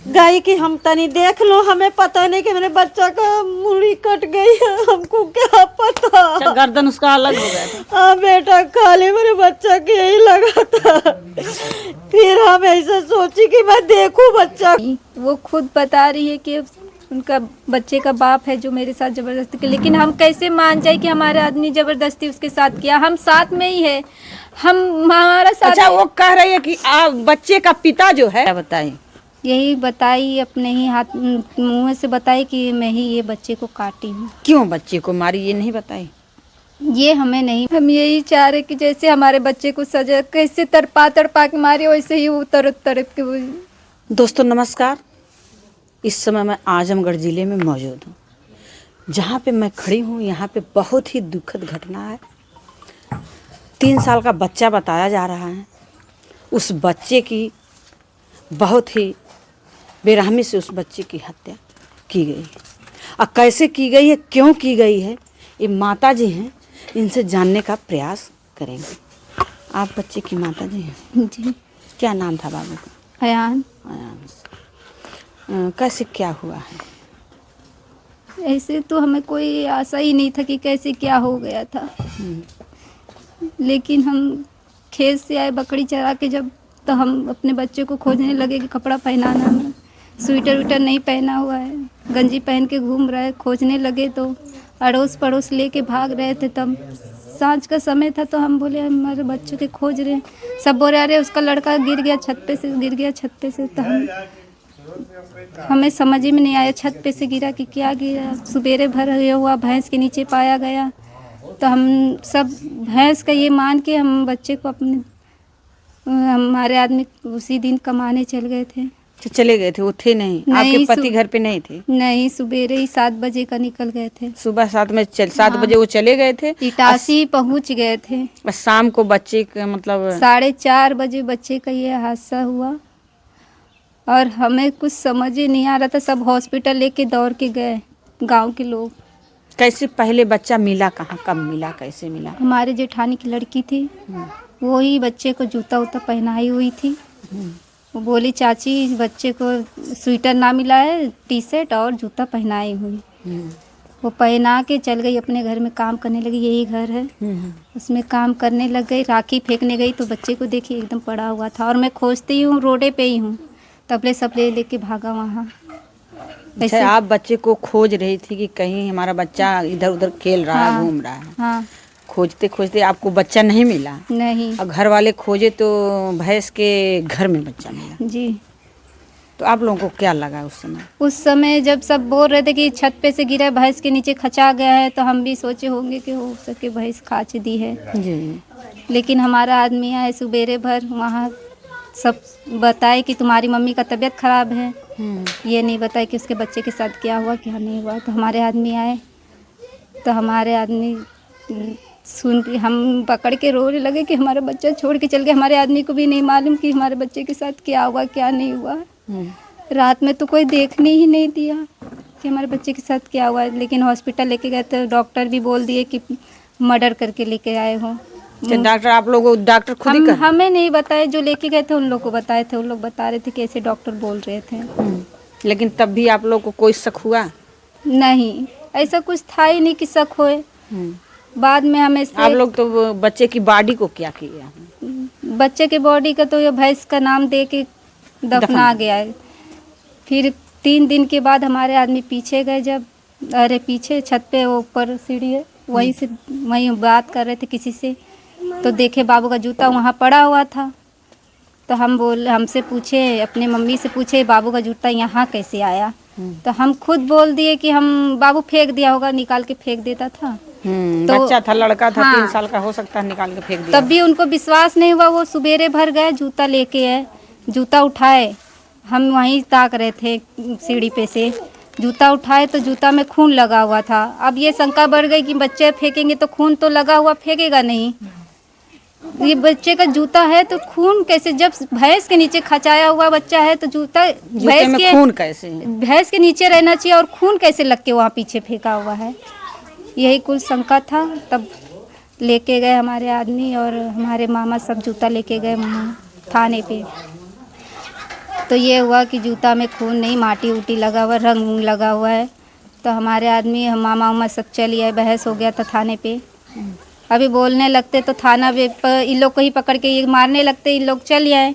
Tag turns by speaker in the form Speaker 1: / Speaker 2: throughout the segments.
Speaker 1: गई कि हम तनी देख लो, हमें पता नहीं कि मेरे बच्चा का मुड़ी कट गई है, हमको क्या पता।
Speaker 2: गर्दन उसका अलग हो गया था।
Speaker 1: हाँ बेटा, खाली मेरे बच्चा के यही लगा था। फिर हम ऐसा सोची कि मैं देखूं बच्चा।
Speaker 3: वो खुद बता रही है कि उनका बच्चे का बाप है जो मेरे साथ जबरदस्ती की, लेकिन हम कैसे मान जाए कि हमारे आदमी जबरदस्ती उसके साथ किया। हम साथ में ही है, हम हमारा साथ।
Speaker 2: अच्छा, वो कह रही है कि आप बच्चे का पिता जो है, बताइए।
Speaker 3: यही बताई, अपने ही हाथ मुंह से बताई कि मैं ही ये बच्चे को काटी हूँ।
Speaker 2: क्यों बच्चे को मारी ये नहीं बताई?
Speaker 3: ये हमें नहीं, हम यही चाह रहे कि जैसे हमारे बच्चे को सजा, कैसे तड़पा के मारे वैसे ही वो तरफ के वो।
Speaker 2: दोस्तों नमस्कार, इस समय मैं आजमगढ़ ज़िले में मौजूद हूँ। जहाँ पे मैं खड़ी हूँ यहाँ पे बहुत ही दुखद घटना है। 3 साल का बच्चा बताया जा रहा है। उस बच्चे की बहुत ही बेरहमी से उस बच्चे की हत्या की गई है। और कैसे की गई है, क्यों की गई है, ये माता जी हैं, इनसे जानने का प्रयास करेंगे। आप बच्चे की माता जी हैं
Speaker 3: जी।
Speaker 2: क्या नाम था बाबू का?
Speaker 3: अयान।
Speaker 2: कैसे क्या हुआ है?
Speaker 3: ऐसे तो हमें कोई आशा ही नहीं था कि कैसे क्या हो गया था। लेकिन हम खेत से आए बकरी चरा के जब, तो हम अपने बच्चे को खोजने लगे कि कपड़ा पहनाना है, स्वेटर विटर नहीं पहना हुआ है, गंजी पहन के घूम रहा है। खोजने लगे तो अड़ोस पड़ोस लेके भाग रहे थे। तब सांझ का समय था तो हम बोले हमारे बच्चों के खोज रहे हैं। सब बोल रहे उसका लड़का गिर गया छत पे से, गिर गया छत पे से। तो हमें समझ ही में नहीं आया छत पे से गिरा कि क्या गिरा। सुबेरे भर हुआ भैंस के नीचे पाया गया। तो हम सब भैंस का ये मान के हम बच्चे को अपने, हमारे आदमी उसी दिन कमाने चल गए थे।
Speaker 2: तो चले गए थे, वो थे नहीं, आपके पति घर पे नहीं थे?
Speaker 3: नहीं, सुबेरे ही 7 बजे का निकल गए थे।
Speaker 2: सुबह 7 बजे वो चले गए थे,
Speaker 3: इटासी पहुंच गए थे।
Speaker 2: और शाम को बच्चे का मतलब
Speaker 3: 4:30 बजे बच्चे का ये हादसा हुआ। और हमें कुछ समझ ही नहीं आ रहा था। सब हॉस्पिटल लेके दौड़ के गए गांव के लोग।
Speaker 2: कैसे पहले बच्चा मिला कहाँ, कब मिला, कैसे मिला?
Speaker 3: हमारे जेठानी की लड़की थी, वो ही बच्चे को जूता उता पहनाई हुई थी। वो बोली चाची बच्चे को स्वेटर ना मिला है, टी शर्ट और जूता पहनाई हुई। वो पहना के चल गई अपने घर में, काम करने लगी। यही घर है, उसमें काम करने लग गई। राखी फेंकने गई तो बच्चे को देखी एकदम पड़ा हुआ था। और मैं खोजती हूँ, रोडे पे ही हूँ, तबले सब लेके भागा वहाँ।
Speaker 2: अच्छा, आप बच्चे को खोज रही थी कि कहीं हमारा बच्चा इधर उधर खेल रहा है, घूम रहा है।
Speaker 3: हाँ।
Speaker 2: खोजते खोजते आपको बच्चा नहीं मिला?
Speaker 3: नहीं।
Speaker 2: और घर वाले खोजे तो भैंस के घर में बच्चा मिला?
Speaker 3: जी।
Speaker 2: तो आप लोगों को क्या लगा उस समय?
Speaker 3: उस समय जब सब बोल रहे थे कि छत पे से गिरा, भैंस के नीचे खचा गया है, तो हम भी सोचे होंगे कि हो सके भैंस खाच दी है।
Speaker 2: जी।
Speaker 3: लेकिन हमारा आदमी आए सुबेरे भर, वहाँ सब बताए कि तुम्हारी मम्मी का तबीयत ख़राब है। ये नहीं बताया कि उसके बच्चे के साथ क्या हुआ क्या नहीं हुआ। तो हमारे आदमी आए, तो हमारे आदमी सुन के हम पकड़ के रोने लगे कि हमारा बच्चा छोड़ के चल गया। हमारे आदमी को भी नहीं मालूम कि हमारे बच्चे के साथ क्या हुआ क्या नहीं हुआ। रात में तो कोई देखने ही नहीं दिया कि हमारे बच्चे के साथ क्या हुआ। लेकिन हॉस्पिटल लेके गए तो डॉक्टर भी बोल दिए कि मर्डर करके लेके आए हो।
Speaker 2: डॉक्टर, आप लोग डॉक्टर खुद ही
Speaker 3: हमें नहीं बताए, जो लेके गए थे उन लोग को बताए थे। उन लोग बता रहे थे कि ऐसे डॉक्टर बोल रहे थे।
Speaker 2: लेकिन तब भी आप लोग को कोई शक हुआ?
Speaker 3: नहीं, ऐसा कुछ था ही नहीं कि शक होए। बाद में हमें
Speaker 2: आप लोग तो बच्चे की बॉडी को क्या किया?
Speaker 3: बच्चे के बॉडी का तो ये भैंस का नाम दे के दफना गया है। फिर 3 दिन के बाद हमारे आदमी पीछे गए, जब अरे पीछे छत पे ऊपर सीढ़ी है, वहीं से वहीं बात कर रहे थे किसी से, तो देखे बाबू का जूता वहाँ पड़ा हुआ था। तो हमसे पूछे, अपने मम्मी से पूछे बाबू का जूता यहाँ कैसे आया। तो हम खुद बोल दिए कि हम बाबू फेंक दिया होगा, निकाल के फेंक देता था।
Speaker 2: तो बच्चा था, लड़का था, 3 साल का, हो सकता है निकाल के फेंक दिया।
Speaker 3: तब भी उनको विश्वास नहीं हुआ। वो सुबेरे भर गए, जूता लेके आए, जूता उठाए। हम वहीं ताक रहे थे सीढ़ी पे से, जूता उठाए तो जूता में खून लगा हुआ था। अब ये शंका बढ़ गई कि बच्चे फेंकेंगे तो खून तो लगा हुआ, फेंकेगा नहीं। ये बच्चे का जूता है तो खून कैसे, जब भैंस के नीचे खचाया हुआ बच्चा है तो जूता भैंस के
Speaker 2: खून कैसे,
Speaker 3: भैंस के नीचे रहना चाहिए, और खून कैसे लग के वहाँ पीछे फेंका हुआ है। यही कुल शंका था। तब लेके गए हमारे आदमी और हमारे मामा, सब जूता लेके गए वहाँ थाने पे। तो ये हुआ कि जूता में खून नहीं, माटी उटी लगा हुआ, रंग लगा हुआ है। तो हमारे आदमी, हम मामा उमा सब चली आए, बहस हो गया था थाने पे। अभी बोलने लगते तो थाना भी इन लोग को ही पकड़ के ये मारने लगते, इन लोग चल आए।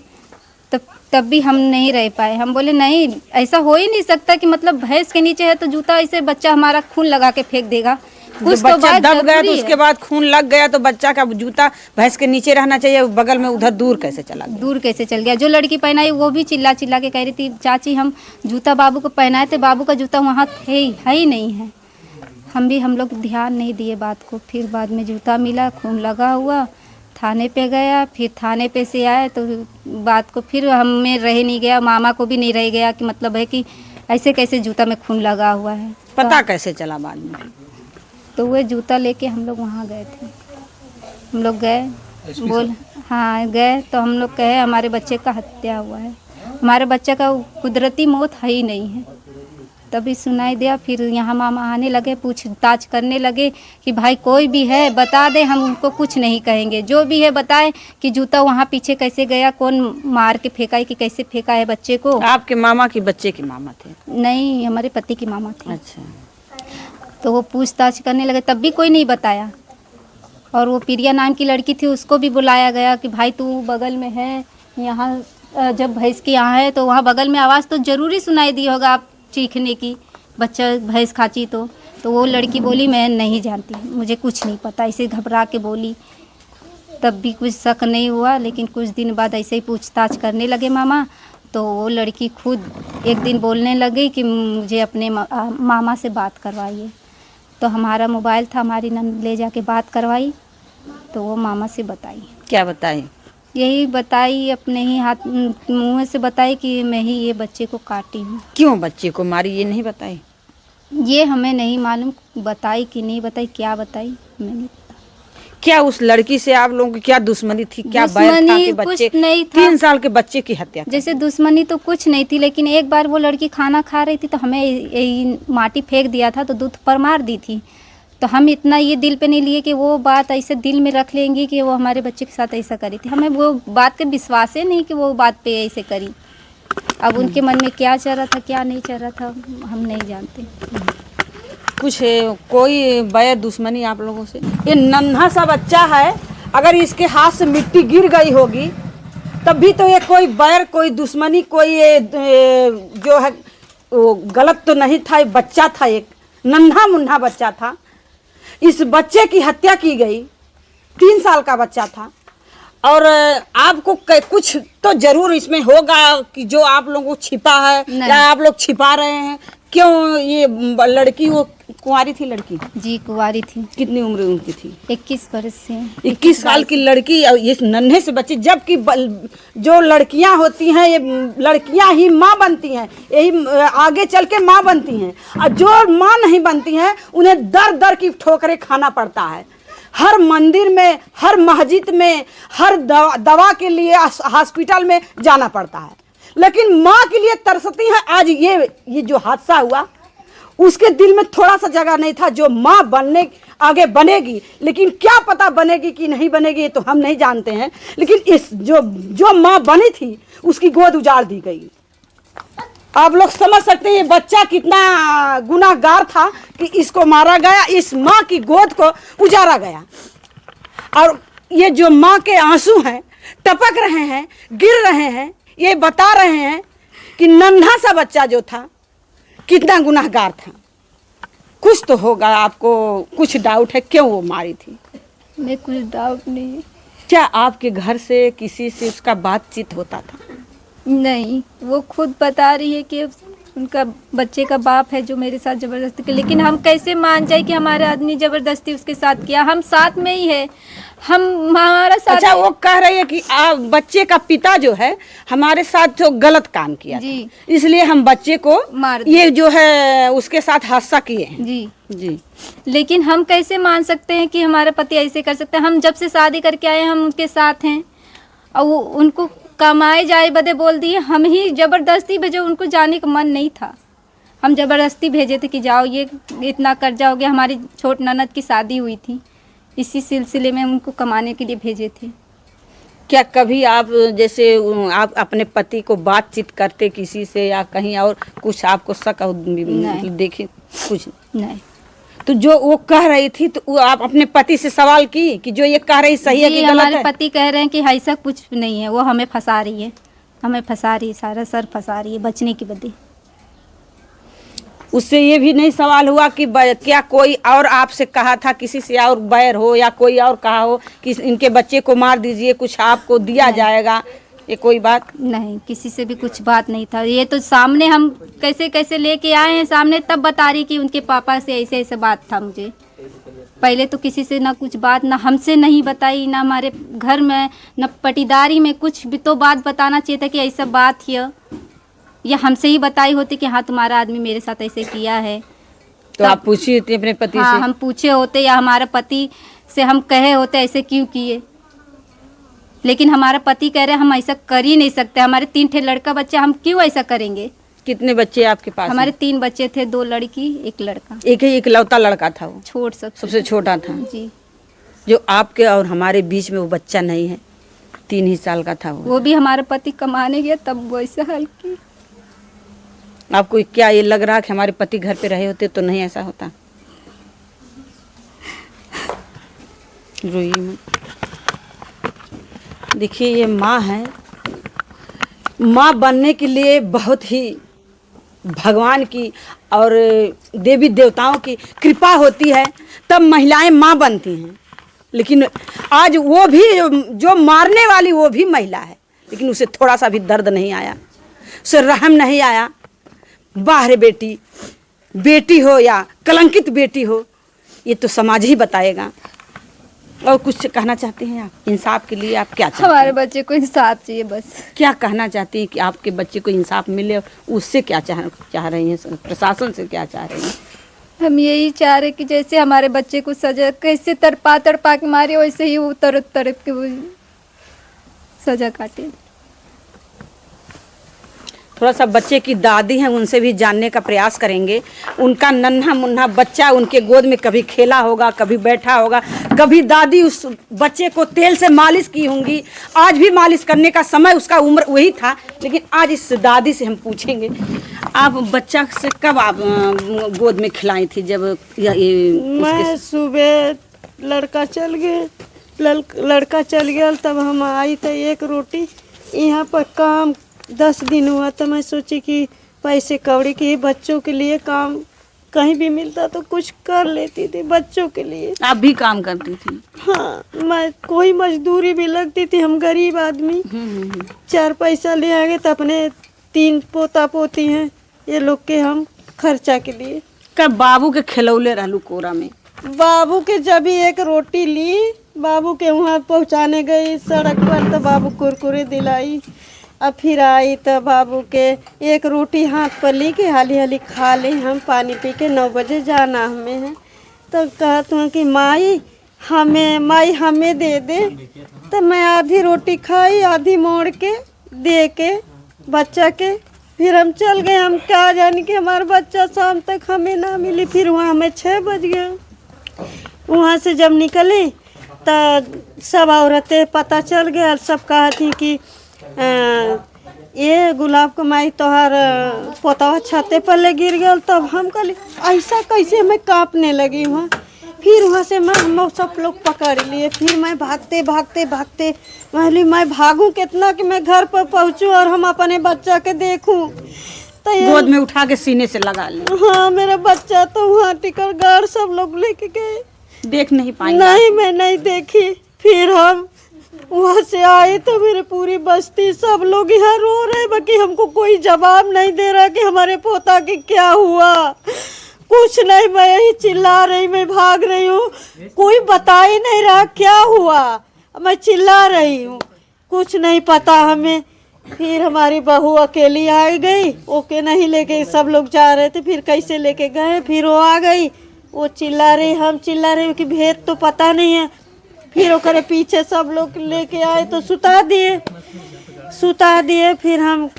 Speaker 3: तब भी हम नहीं रह पाए। हम बोले नहीं, ऐसा हो ही नहीं सकता कि मतलब भैंस के नीचे है तो जूता ऐसे बच्चा हमारा खून लगा के फेंक देगा। कुछ तो
Speaker 2: बच्चा
Speaker 3: बात
Speaker 2: दब गया तो
Speaker 3: जरूरी
Speaker 2: उसके
Speaker 3: है।
Speaker 2: बाद खून लग गया तो बच्चा का जूता भैंस के नीचे रहना चाहिए, बगल में उधर दूर कैसे चला गया?
Speaker 3: दूर कैसे चल गया? जो लड़की पहनाई वो भी चिल्ला चिल्ला के कह रही थी, चाची हम जूता बाबू को पहनाए थे, बाबू का जूता वहाँ है ही नहीं है। हम लोग ध्यान नहीं दिए बात को। फिर बाद में जूता मिला, खून लगा हुआ, थाने पे गया। फिर थाने पे से आए तो बात को फिर हमें रह नहीं गया, मामा को भी नहीं रह गया कि मतलब है कि ऐसे कैसे जूता में खून लगा हुआ है।
Speaker 2: पता कैसे चला बाद में?
Speaker 3: तो वो जूता लेके हम लोग वहाँ गए थे। हम लोग गए, बोल हाँ गए तो हम लोग कहे हमारे बच्चे का हत्या हुआ है, हमारे बच्चे का कुदरती मौत है ही नहीं है। तभी सुनाई दिया। फिर यहाँ मामा आने लगे, पूछताछ करने लगे कि भाई कोई भी है बता दे, हम उनको कुछ नहीं कहेंगे, जो भी है बताए कि जूता वहाँ पीछे कैसे गया, कौन मार के फेंका है, कि कैसे फेंका है बच्चे को।
Speaker 2: आपके मामा की बच्चे के मामा थे?
Speaker 3: नहीं, हमारे पति की मामा थी।
Speaker 2: अच्छा।
Speaker 3: तो वो पूछताछ करने लगे, तब भी कोई नहीं बताया। और वो प्रिया नाम की लड़की थी, उसको भी बुलाया गया कि भाई तू बगल में है, यहाँ जब भैंस के यहाँ है तो वहाँ बगल में आवाज़ तो ज़रूरी सुनाई दी होगा आप चीखने की, बच्चा भैंस खाची। तो वो लड़की बोली मैं नहीं जानती, मुझे कुछ नहीं पता, ऐसे घबरा के बोली। तब भी कुछ शक नहीं हुआ। लेकिन कुछ दिन बाद ऐसे ही पूछताछ करने लगे मामा, तो वो लड़की खुद एक दिन बोलने लगी कि मुझे अपने मामा से बात करवाइए। तो हमारा मोबाइल था, हमारी नंद ले जाके बात करवाई। तो वो मामा से बताई।
Speaker 2: क्या बताई?
Speaker 3: यही बताई, अपने ही हाथ मुँह से बताई कि मैं ही ये बच्चे को काटी हूँ।
Speaker 2: क्यों बच्चे को मारी ये नहीं बताई?
Speaker 3: ये हमें नहीं मालूम, बताई कि नहीं बताई, क्या बताई हमें नहीं पता।
Speaker 2: क्या उस लड़की से आप लोगों की क्या दुश्मनी थी? क्या बैर था
Speaker 3: दुश्मनी
Speaker 2: कि बच्चे
Speaker 3: कुछ नहीं था।
Speaker 2: 3 साल के बच्चे की हत्या कर?
Speaker 3: जैसे दुश्मनी तो कुछ नहीं थी, लेकिन एक बार वो लड़की खाना खा रही थी तो हमें यही माटी फेंक दिया था, तो दूध पर मार दी थी। तो हम इतना ये दिल पे नहीं लिए कि वो बात ऐसे दिल में रख लेंगी कि वो हमारे बच्चे के साथ ऐसा करी थी। हमें वो बात के विश्वास ही नहीं कि वो बात पे ऐसे करी। अब उनके मन में क्या चल रहा था, क्या नहीं चल रहा था, हम नहीं जानते।
Speaker 2: कुछ कोई बैर दुश्मनी आप लोगों से? ये नन्हा सा बच्चा है, अगर इसके हाथ से मिट्टी गिर गई होगी तब भी तो ये कोई बैर, कोई दुश्मनी, कोई जो है वो गलत तो नहीं था। ये बच्चा था, एक नन्हा मुन्ना बच्चा था। इस बच्चे की हत्या की गई, 3 साल का बच्चा था। और आपको कुछ तो जरूर इसमें होगा कि जो आप लोगों को छिपा है या आप लोग छिपा रहे हैं। क्यों ये लड़की, वो कुंवारी थी लड़की?
Speaker 3: जी कुंवारी थी।
Speaker 2: कितनी उम्र उनकी थी?
Speaker 3: 21 वर्ष से।
Speaker 2: 21 साल की लड़की, ये नन्हे से बच्चे। जबकि जो लड़कियां होती हैं ये लड़कियां ही माँ बनती हैं, यही आगे चल के माँ बनती हैं। और जो माँ नहीं बनती हैं उन्हें दर दर की ठोकरें खाना पड़ता है। हर मंदिर में, हर मस्जिद में, हर दवा के लिए हॉस्पिटल में जाना पड़ता है, लेकिन माँ के लिए तरसती हैं। आज ये जो हादसा हुआ, उसके दिल में थोड़ा सा जगह नहीं था। जो माँ बनने आगे बनेगी, लेकिन क्या पता बनेगी कि नहीं बनेगी, ये तो हम नहीं जानते हैं। लेकिन इस जो माँ बनी थी उसकी गोद उजाड़ दी गई। आप लोग समझ सकते हैं ये बच्चा कितना गुनाहगार था कि इसको मारा गया, इस माँ की गोद को उजाड़ा गया। और ये जो माँ के आंसू हैं, टपक रहे हैं, गिर रहे हैं, ये बता रहे हैं कि नन्हा सा बच्चा जो था कितना गुनाहगार था। कुछ तो होगा, आपको कुछ डाउट है क्यों वो मारी थी?
Speaker 3: मैं कुछ डाउट नहीं है।
Speaker 2: क्या आपके घर से किसी से उसका बातचीत होता था?
Speaker 3: नहीं, वो खुद बता रही है कि उनका बच्चे का बाप है जो मेरे साथ ज़बरदस्ती किया। लेकिन हम कैसे मान जाए कि हमारे आदमी ज़बरदस्ती उसके साथ किया? हम साथ में ही है, हमारा साथ।
Speaker 2: अच्छा, वो कह रही है कि बच्चे का पिता जो है हमारे साथ जो गलत काम किया
Speaker 3: जी,
Speaker 2: था, इसलिए हम बच्चे को
Speaker 3: मार
Speaker 2: ये जो है उसके साथ हादसा किए हैं।
Speaker 3: जी
Speaker 2: जी।
Speaker 3: लेकिन हम कैसे मान सकते हैं कि हमारे पति ऐसे कर सकते हैं? हम जब से शादी करके आए हम उनके साथ हैं, और वो उनको कमाए जाए बदे बोल दिए। हम ही ज़बरदस्ती भेजे, उनको जाने का मन नहीं था। हम ज़बरदस्ती भेजे थे कि जाओ, ये इतना कर जाओगे। हमारी छोट ननद की शादी हुई थी, इसी सिलसिले में उनको कमाने के लिए भेजे थे।
Speaker 2: क्या कभी आप जैसे आप अपने पति को बातचीत करते किसी से या कहीं और कुछ आपको शक देखे कुछ?
Speaker 3: नहीं।
Speaker 2: तो जो वो कह रही थी तो वो आप अपने पति से सवाल की कि जो ये कह रही सही है कि गलत
Speaker 3: हमारे
Speaker 2: है?
Speaker 3: पति कह रहे हैं कि ऐसा कुछ नहीं है, वो हमें फंसा रही है, हमें फंसा रही है, सारा सर फंसा रही है बचने की बदले।
Speaker 2: उससे ये भी नहीं सवाल हुआ कि क्या कोई और आपसे कहा था, किसी से और बैर हो या कोई और कहा हो कि इनके बच्चे को मार दीजिए, कुछ आपको दिया जाएगा, ये कोई बात?
Speaker 3: नहीं, किसी से भी कुछ बात नहीं था। ये तो सामने हम कैसे कैसे लेके आए हैं सामने, तब बता रही कि उनके पापा से ऐसे ऐसे बात था। मुझे पहले तो किसी से ना कुछ बात, ना हमसे नहीं बताई, ना हमारे घर में, ना पटीदारी में, कुछ भी तो बात बताना चाहिए था कि ऐसा बात है, या हमसे ही बताई होती कि हाँ तुम्हारा आदमी मेरे साथ ऐसे किया है।
Speaker 2: तो आप पूछी होती अपने पति
Speaker 3: हाँ,
Speaker 2: से?
Speaker 3: हम पूछे होते या हमारे पति से हम कहे होते ऐसे क्यों किए, लेकिन हमारा पति कह रहे हम ऐसा कर ही नहीं सकते, हमारे 3 ठे लड़का बच्चा, हम क्यों ऐसा करेंगे।
Speaker 2: कितने बच्चे आपके पास?
Speaker 3: हमारे 3 बच्चे थे, 2 लड़की 1 लड़का।
Speaker 2: एक ही इकलौता लड़का था वो?
Speaker 3: छोट
Speaker 2: सबसे छोटा था
Speaker 3: जी।
Speaker 2: जो आपके और हमारे बीच में वो बच्चा नहीं है, 3 ही साल का था वो।
Speaker 3: वो भी हमारे पति कमाने गया तब वो ऐसा हाल की।
Speaker 2: आपको क्या ये लग रहा कि हमारे पति घर पे रहे होते तो नहीं ऐसा होता? रोइए मत। देखिए ये माँ है, माँ बनने के लिए बहुत ही भगवान की और देवी देवताओं की कृपा होती है, तब महिलाएं माँ बनती हैं। लेकिन आज वो भी जो मारने वाली वो भी महिला है, लेकिन उसे थोड़ा सा भी दर्द नहीं आया, उसे रहम नहीं आया। बाहर बेटी, बेटी हो या कलंकित बेटी हो, ये तो समाज ही बताएगा। और कुछ कहना चाहती हैं आप इंसाफ के लिए? आप क्या चाहती हैं?
Speaker 3: हमारे बच्चे को इंसाफ चाहिए बस।
Speaker 2: क्या कहना चाहती हैं कि आपके बच्चे को इंसाफ मिले? उससे क्या चाह रही हैं? प्रशासन से क्या चाह रही हैं?
Speaker 3: हम यही चाह रहे कि जैसे हमारे बच्चे को सजा कैसे तड़पा तड़पा के मारे, वैसे ही वो तड़प तड़प के वो सजा काटे।
Speaker 2: थोड़ा सा बच्चे की दादी हैं, उनसे भी जानने का प्रयास करेंगे। उनका नन्हा मुन्ना बच्चा उनके गोद में कभी खेला होगा, कभी बैठा होगा, कभी दादी उस बच्चे को तेल से मालिश की होंगी। आज भी मालिश करने का समय उसका उम्र वही था, लेकिन आज इस दादी से हम पूछेंगे, आप बच्चा से कब आप गोद में खिलाई थी? जब
Speaker 1: मैं सुबह लड़का चल गया तब हम आई तो एक रोटी यहाँ पर काम 10 दिन हुआ, तो मैं सोची कि पैसे कौड़ी के बच्चों के लिए काम कहीं भी मिलता तो कुछ कर लेती थी बच्चों के लिए।
Speaker 2: आप भी काम करती थी?
Speaker 1: हाँ, मैं कोई मजदूरी भी लगती थी, हम गरीब आदमी 4 पैसा ले आगे तो अपने 3 पोता पोती हैं, ये लोग के हम खर्चा के लिए।
Speaker 2: कब बाबू के खिलौले रहलू कोरा में?
Speaker 1: बाबू के जब ही एक रोटी ली, बाबू के वहाँ पहुँचाने गई सड़क पर, तो बाबू कुरकुरे दिलाई। अब फिर आई तो बाबू के एक रोटी हाथ पर ली के हाली हाली खा ले, हम पानी पी के 9 बजे जाना हमें है। तो कहते हैं कि माई हमें दे दे, तो मैं आधी रोटी खाई, आधी मोड़ के दे के बच्चा के फिर हम चल गए। हम क्या जाने कि हमारा बच्चा शाम तक हमें ना मिली। फिर वहाँ हमें 6 बज गया। वहाँ से जब निकली तो सब औरतें पता चल गया, सब कहा थी कि ये गुलाब को माई तोहर पोतवा छते पर ले गिर गया। तब हम कहली ऐसा कैसे, हमें कांपने लगी वहाँ। फिर वहाँ से हम सब लोग पकड़ लिए। फिर मैं भागते मैं भागूं कितना कि मैं घर पर पहुँचूं और हम अपने बच्चा के देखूं। तो
Speaker 2: गोद में उठा के सीने से लगा ली?
Speaker 1: हाँ, मेरा बच्चा तो वहाँ टिकट गार्ड सब लोग लेके गए।
Speaker 2: देख नहीं पाई?
Speaker 1: नहीं, मैं नहीं देखी। फिर हम वहाँ से आए तो मेरे पूरी बस्ती सब लोग यहाँ रो रहे, बाकी हमको कोई जवाब नहीं दे रहा कि हमारे पोता की क्या हुआ। कुछ नहीं, मैं यही चिल्ला रही, मैं भाग रही हूँ, कोई बता ही नहीं रहा क्या हुआ। मैं चिल्ला रही हूँ, कुछ नहीं पता हमें। फिर हमारी बहू अकेली आ गई, ओके नहीं लेके सब लोग जा रहे थे, फिर कैसे लेके गए। फिर वो आ गई, वो चिल्ला रही, हम चिल्ला रहे कि भेद तो पता नहीं है। फिर ओकरे पीछे सब लोग लेके आए तो सुता दिए। फिर हम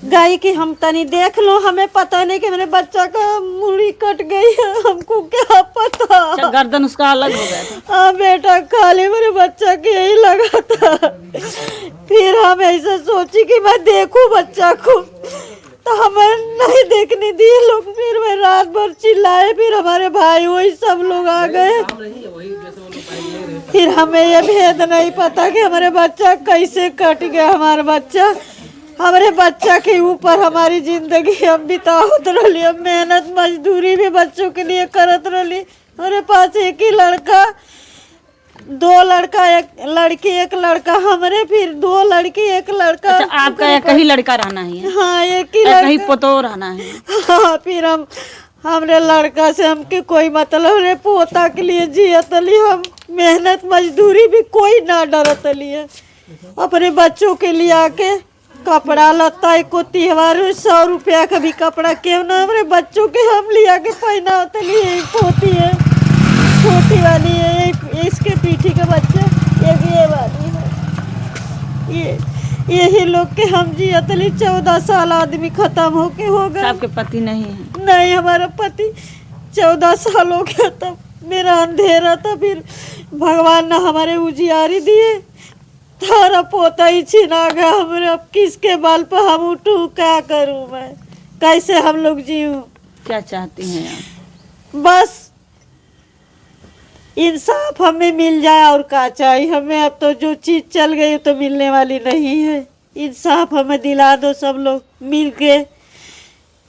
Speaker 1: गई कि हम तनी देख लो, हमें पता नहीं कि मेरे बच्चा का मुड़ी कट गई है, हमको क्या पता।
Speaker 2: अच्छा, गर्दन उसका अलग हो गया था।
Speaker 1: हाँ बेटा, खाली मेरे बच्चा के यही लगा था। फिर हम ऐसा सोची कि मैं देखूं बच्चा को, तो हमें नहीं देखने दिए लोग। फिर मैं रात भर चिल्लाए, फिर हमारे भाई वही सब लोग आ गए। फिर हमें ये भेद नहीं पता कि हमारे बच्चा कैसे कट गया। हमारे बच्चा के ऊपर हमारी जिंदगी हम बितावत रही, हम मेहनत मजदूरी भी बच्चों के लिए करत रही। हमारे पास एक ही लड़का, 2 लड़का, 1 लड़की, 1 लड़का हमारे, फिर 2 लड़की 1 लड़का।
Speaker 2: अच्छा, आपका एक ही लड़का रहना है?
Speaker 1: हाँ, एक ही
Speaker 2: एक ही
Speaker 1: लड़का,
Speaker 2: पोतो रहना है।
Speaker 1: हाँ। फिर हमरे लड़का से हमके कोई मतलब रे, पोता के लिए जियतली, हम मेहनत मजदूरी भी कोई ना डरतली है। अपने बच्चों के लिए आके कपड़ा लत्ता को त्योहार 100 रुपया का भी कपड़ा क्यों ना हमारे बच्चों के हम लिया के पहना होतली। एक पोती है, छोटी वाली है, इसके पीठी का बच्चा, एक ये वाली है। यही लोग के हम जियतली। 14 साल आदमी खत्म होके हो गए।
Speaker 2: आपके पति नहीं है?
Speaker 1: नहीं, हमारा पति 14 साल हो गया, तब मेरा अंधेरा था। फिर भगवान ने हमारे उजियारी दिए, थारा पोता ही छिना गया हमारे। अब किसके बाल पर हम उठूं, क्या करूं मैं, कैसे हम लोग जीऊं?
Speaker 2: क्या चाहती हैं आप?
Speaker 1: बस इंसाफ हमें मिल जाए, और क्या चाहिए हमें। अब तो जो चीज चल गई तो मिलने वाली नहीं है। इंसाफ हमें दिला दो सब लोग मिल के।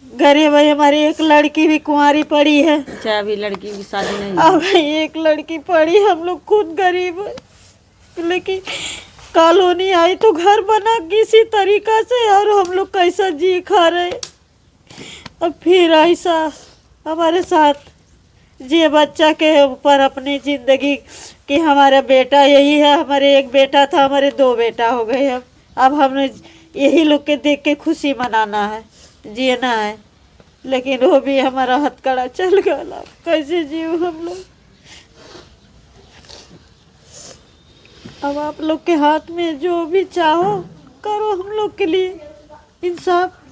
Speaker 1: गरीब भाई, हमारी एक लड़की भी कुंवारी पड़ी है।
Speaker 2: अच्छा, अभी लड़की की शादी नहीं
Speaker 1: अब एक लड़की पड़ी, हम लोग खुद गरीब है, लेकिन कॉलोनी आई तो घर बना किसी तरीका से, और हम लोग कैसा जी खा रहे। अब फिर ऐसा हमारे साथ जी, बच्चा के ऊपर अपनी जिंदगी कि हमारा बेटा यही है। हमारे एक बेटा था, हमारे 2 बेटा हो गए। अब हमने यही लोग के देख के खुशी मनाना है, जीना है, लेकिन वो भी हमारा हथकड़ा चल गया। कैसे जीव हम लोग? अब आप लोग के हाथ में जो भी चाहो करो हम लोग के लिए इंसाफ।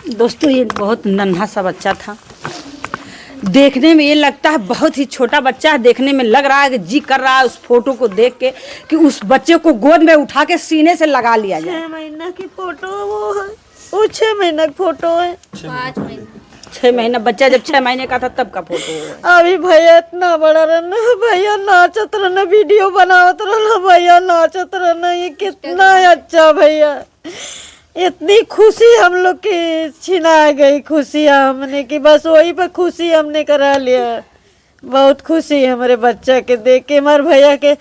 Speaker 2: दोस्तों, ये बहुत नन्हा सा बच्चा था। देखने में ये लगता है बहुत ही छोटा बच्चा है। देखने में लग रहा है कि जी कर रहा है उस फोटो को देख के कि उस बच्चे को गोद में उठा के सीने से लगा लिया जाए।
Speaker 1: 6 महीना की फोटो वो है, वो 6 महीना की फोटो है।
Speaker 3: 5 महीने
Speaker 2: 6 महीना बच्चा जब 6 महीने का था तब का फोटो है।
Speaker 1: अभी भैया इतना बड़ा रहना, भैया नाचत रहना, वीडियो बनावत रहना, भैया नाचत रहना। ये कितना अच्छा भैया। इतनी खुशी हम लोग की छिना गई, खुशियाँ हमने की, बस वही पे खुशी हमने करा लिया। बहुत खुशी है हमारे बच्चा के देख के। हमारे भैया के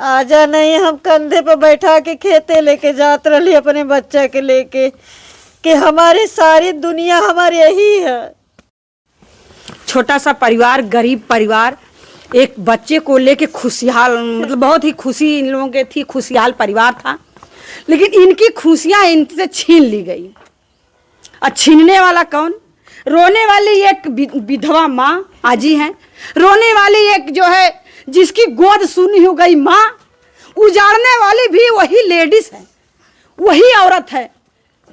Speaker 1: आजा नहीं, हम कंधे पे बैठा के खेते लेके जात रही अपने बच्चा के लेके, कि हमारी सारी दुनिया हमारी यही है।
Speaker 2: छोटा सा परिवार, गरीब परिवार, एक बच्चे को लेके खुशहाल, मतलब बहुत ही खुशी इन लोगों के थी, खुशहाल परिवार था। लेकिन इनकी खुशियां इनसे छीन ली गई। और छीनने वाला कौन? रोने वाली एक विधवा माँ आजी हैं, रोने वाली एक जो है जिसकी गोद सुनी हो गई माँ, उजाड़ने वाली भी वही लेडीज है, वही औरत है।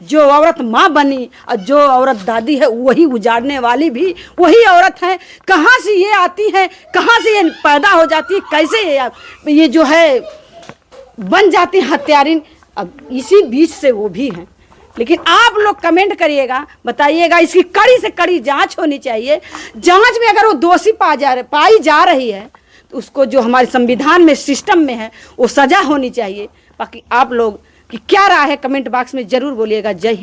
Speaker 2: जो औरत माँ बनी और जो औरत दादी है, वही उजाड़ने वाली भी वही औरत है। कहाँ से ये आती है, कहाँ से ये पैदा हो जाती है, कैसे ये जो है बन जाती है हत्यारिन। अब इसी बीच से वो भी हैं। लेकिन आप लोग कमेंट करिएगा, बताइएगा, इसकी कड़ी से कड़ी जांच होनी चाहिए। जांच में अगर वो दोषी पाई जा रही है तो उसको जो हमारे संविधान में, सिस्टम में है, वो सजा होनी चाहिए। बाकी आप लोग की क्या राय है कमेंट बॉक्स में ज़रूर बोलिएगा। जय हिंद।